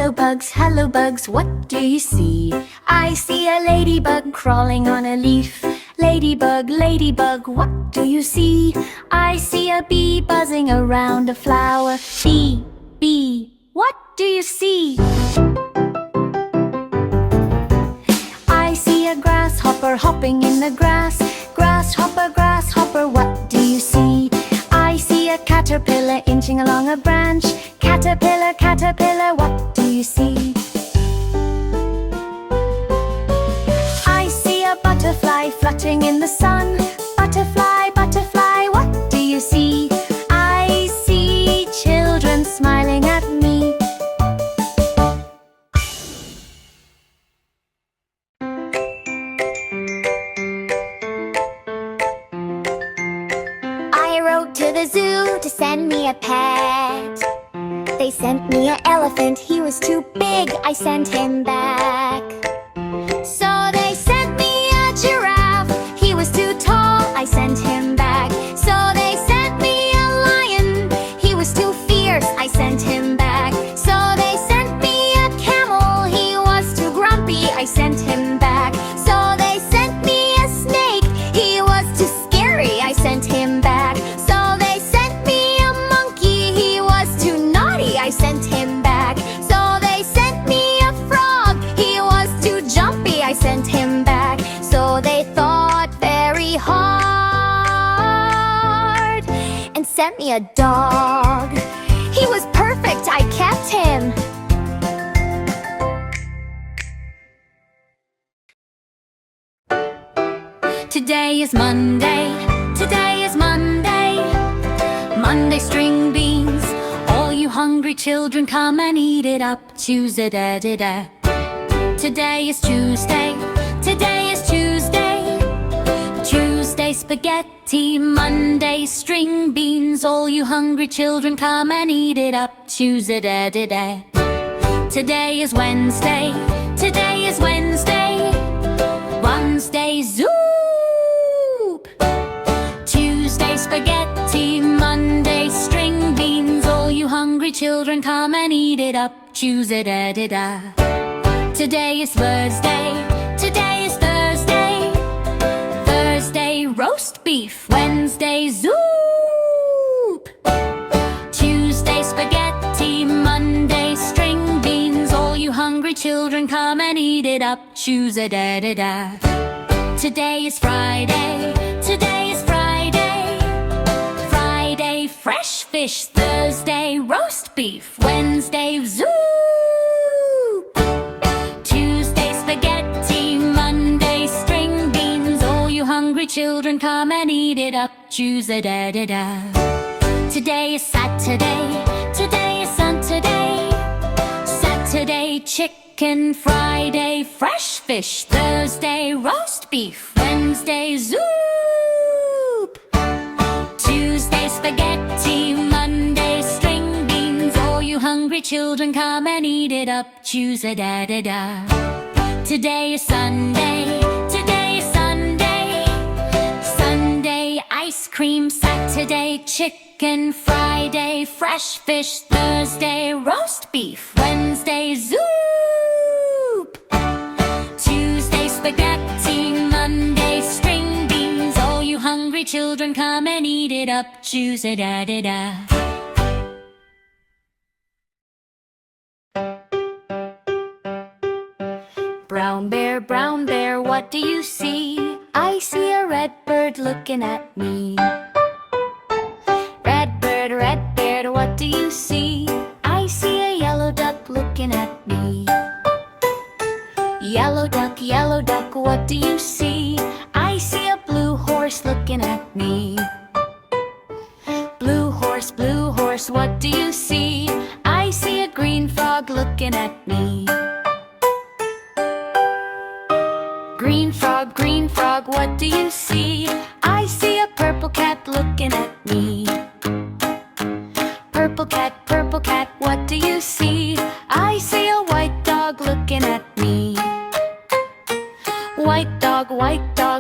hello bugs, what do you see? I see a ladybug crawling on a leaf. Ladybug, ladybug, what do you see? I see a bee buzzing around a flower. Bee, bee, what do you see? I see a grasshopper hopping in the grass. Grasshopper, grasshopper, what do you see? I see a caterpillar inching along a branch. Caterpillar, caterpillar, what do you see? I see a butterfly fluttering in the sun. Butterfly, butterfly, what do you see? I see children smiling at me. I wrote to the zoo to send me a pet. They sent me an elephant, he was too big, I sent him back. So they sent me a giraffe, he was too tall, I sent him back. So they sent me a lion, he was too fierce, I sent him back. So they sent me a camel, he was too grumpy, I sent him back. So they sent me a snake, he was too scary, I sent him back. So they sent me a monkey, he was too naughty, I sent him back. So they sent me a frog, he was too jumpy, I sent him back. So they thought very hard and sent me a dog. He was perfect, I kept him. Today is Monday, today is Monday. Monday string beans, all you hungry children come and eat it up. Tuesday. Today is Tuesday, today is Tuesday. Tuesday spaghetti, Monday string beans, all you hungry children come and eat it up. Tuesday. Today is Wednesday, today is Wednesday. Wednesday soup. Tuesday spaghetti, Monday string beans, all you hungry children come and eat it up. Tuesday. Today is Thursday, today is Thursday. Thursday roast beef, Wednesday soup. Tuesday spaghetti, Monday string beans, all you hungry children come and eat it up. Tuesday. Today is Friday, today is Friday. Friday fresh fish, Thursday roast beef, Wednesday soup. Tuesday spaghetti, Monday string beans, all you hungry children come and eat it up. Tuesday. Today is Saturday, today is Saturday. Saturday chicken, Friday fresh fish, Thursday roast beef, Wednesday soup. Tuesday spaghetti, Monday string beans, all you hungry children come and eat it up. Tuesday. Today is Sunday, today is Sunday. Sunday ice cream, Saturday chicken, Friday fresh fish, Thursday roast beef, Wednesday soup. Tuesday spaghetti, Monday string beans, all you hungry children come and eat it up. Tuesday. Brown bear, what do you see? I see a red bird looking at me. Red bird, what do you see? I see a yellow duck looking at me. Yellow duck, what do you see? I see a blue horse looking at me. Blue horse, what do you see? I see a green frog looking at me. Green frog, what do you see? I see a purple cat looking at me. Purple cat, what do you see? I see a white dog looking at me. White dog,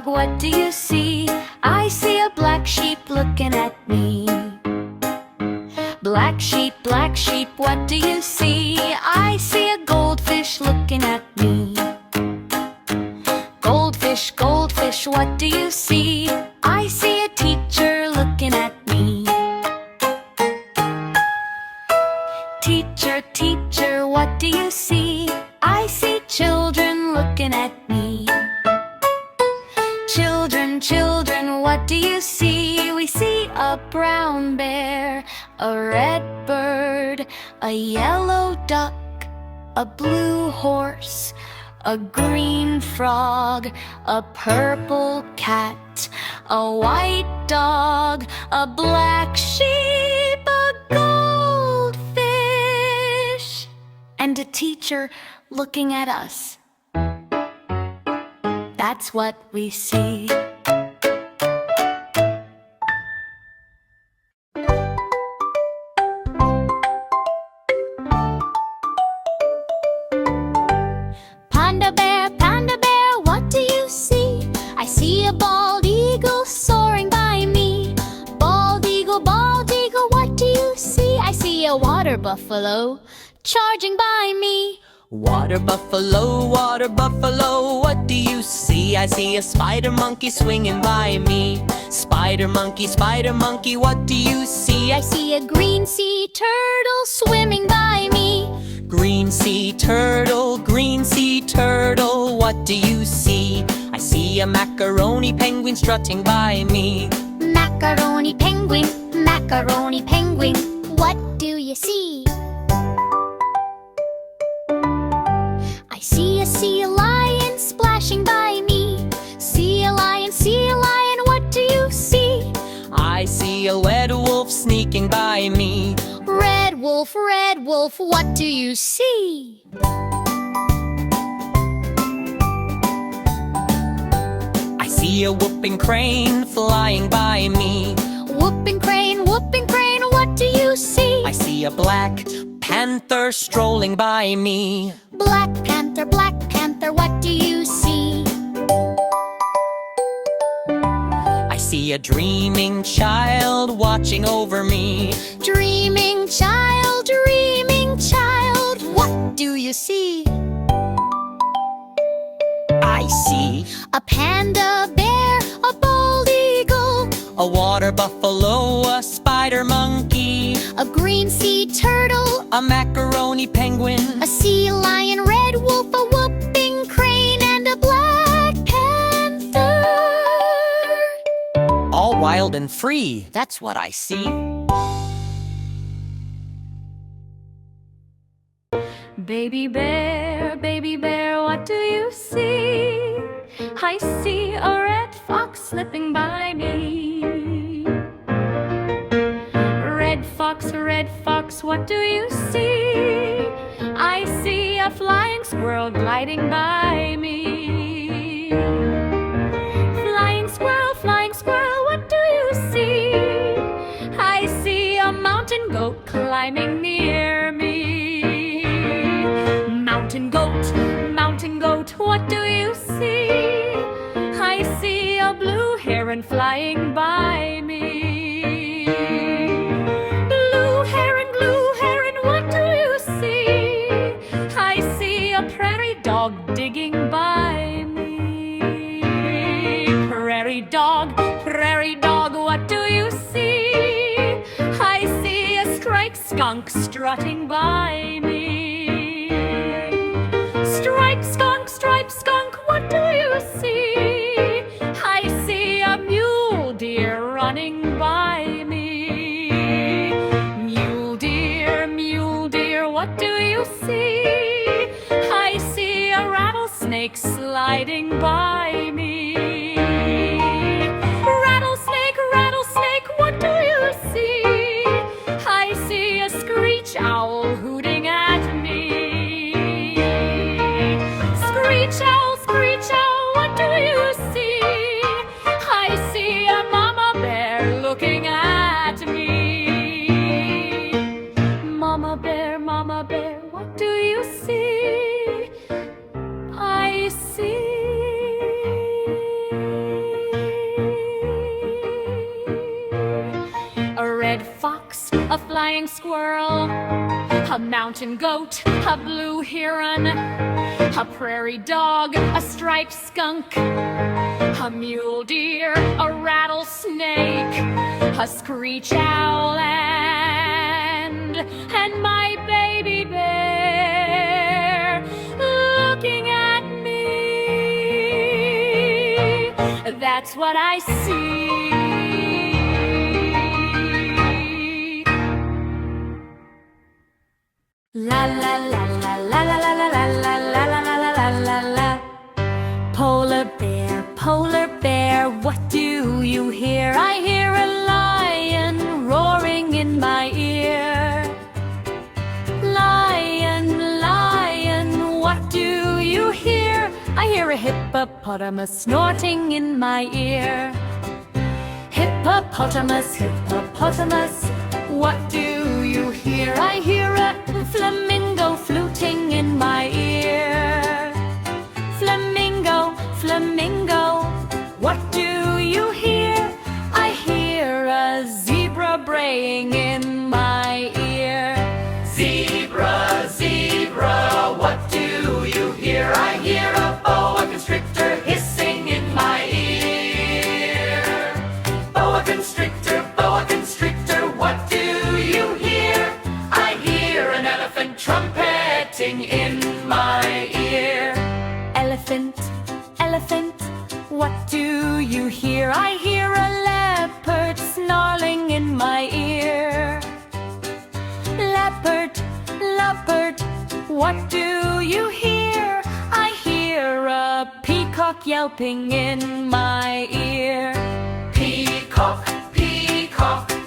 what do you see? I see a black sheep looking at me. black sheep, what do you see? I see a goldfish looking at me. Goldfish, goldfish, what do you see? I see a teacher looking at me. Teacher, teacher, what do you see? I see children looking at me. Children, children, what do you see? We see a brown bear, a red bird, a yellow duck, a blue horse, a green frog, a purple cat, a white dog, a black sheep, a goldfish, and a teacher looking at us. That's what we see. Panda bear, what do you see? I see a bald eagle soaring by me. Bald eagle, what do you see? I see a water buffalo charging by me. Water buffalo, what do you see? I see a spider monkey swinging by me. Spider monkey, what do you see? I see a green sea turtle swimming by me. Green sea turtle, what do you see? I see a macaroni penguin strutting by me. Macaroni penguin, what do you see? I see a sea lion splashing by me. Sea lion, what do you see? I see a red wolf sneaking by me. Red wolf, what do you see? I see a whooping crane flying by me. Whooping crane, what do you see? I see a black panther strolling by me. Black panther, what do you see? I see a dreaming child watching over me. Dreaming child, what do you see? I see a panda bear, a bald eagle, a water buffalo, a spider monkey, a green sea turtle, a macaroni penguin, a sea lion, red wolf, a whooping crane, and a black panther. All wild and free, that's what I see. Baby bear, what do you see? I see a red fox slipping by me. Red fox, what do you see? I see a flying squirrel gliding by me. Flying squirrel, what do you see? I see a mountain goat climbing near me. Mountain goat, what do you see? I see a blue heron flying by me. Blue heron, what do you see? I see a prairie dog digging by me. Prairie dog, what do you see? I see a striped skunk strutting by me. Striped skunk, what do you see? I see a mule deer running by me. Mule deer, what do you see? I see a rattlesnake sliding by me. Rattlesnake, what do you see? I see a screech owl hooting at me. squirrel, a mountain goat, a blue heron, a prairie dog, a striped skunk, a mule deer, a rattlesnake, a screech owl, and my baby bear looking at me. That's what I see. La la la la la la la la la la la la la la la. Polar bear, what do you hear? I hear a lion roaring in my ear. Lion, what do you hear? I hear a hippopotamus snorting in my ear. Hippopotamus, what do you hear? I hear a flamingo fluting in my ear. Flamingo, what do you hear? I hear a zebra braying in my ear. Zebra, what do you hear? I hear a boa constrictor hissing in my ear. Boa constrictor, what do you hear? I hear an elephant trumpeting in my ear. Elephant, what do you hear? I hear a leopard snarling in my ear. Leopard, what do you hear? I hear a peacock yelping in my ear. Peacock,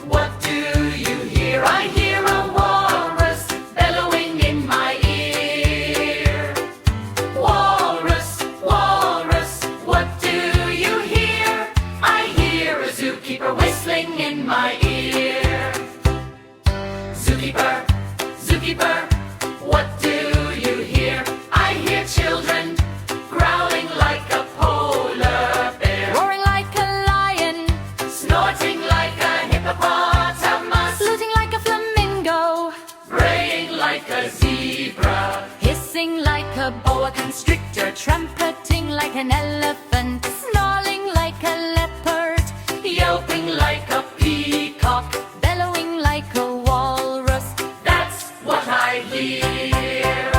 what do you hear? I hear a walrus bellowing in my ear. Walrus, what do you hear? I hear a zookeeper whistling in my ear. Zookeeper, what do you hear? I hear children growling like a polar bear, roaring like a lion, snorting like a hippopotamus, fluting like a flamingo, braying like a zebra, hissing like a boa constrictor, trumpeting like an elephant, snarling like a leopard, yelping like a peacock, bellowing like a walrus. That's what I hear.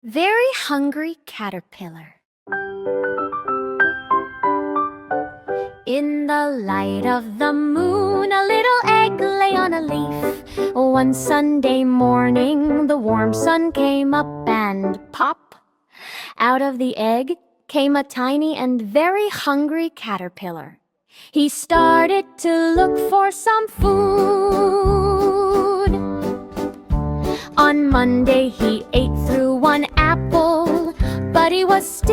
Very hungry caterpillar. In the light of the moon, a little egg lay on a leaf. One Sunday morning, the warm sun came up and pop! Out of the egg came a tiny and very hungry caterpillar. He started to look for some food. On Monday, he ate through one apple, but he was still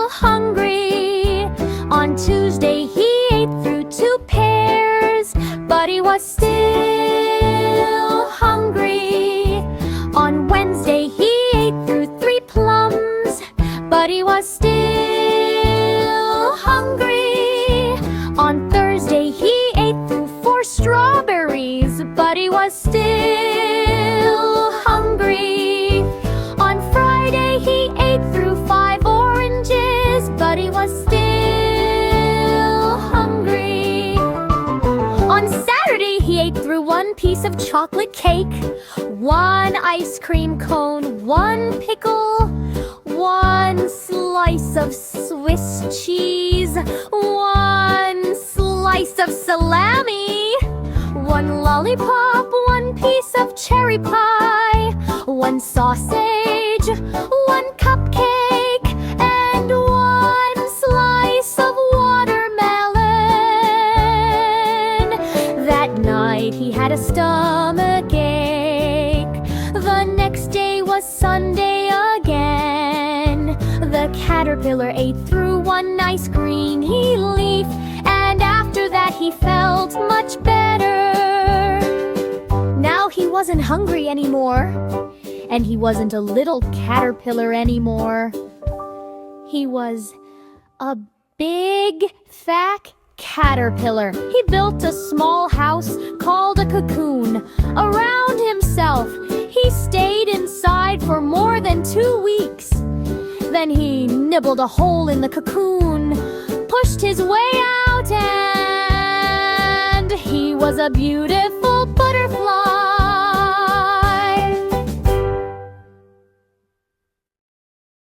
hungry. On Tuesday, he ate through 2 pears, but he was still hungry. On Wednesday, he ate through 3 plums, but he was still hungry. On Thursday, he ate through 4 strawberries, but he was still hungry. On Friday, he ate through 5 oranges, but he was still hungry. On Saturday, he ate through 1 piece of chocolate cake, 1 ice cream cone, 1 pickle, 1 slice of Swiss cheese, 1 slice of salami, 1 lollipop, 1 piece of cherry pie, 1 sausage, 1 cupcake, and 1 slice of watermelon. That night he had a stomach ache. The next day was Sunday again. The caterpillar ate through 1 nice greeny leaf, and after that he felt much better. Now he wasn't hungry anymore, and he wasn't a little caterpillar anymore. He was a big, fat caterpillar. He built a small house called a cocoon. Around himself, he stayed inside for more than 2 weeks. Then he nibbled a hole in the cocoon, pushed his way out, and he was a beautiful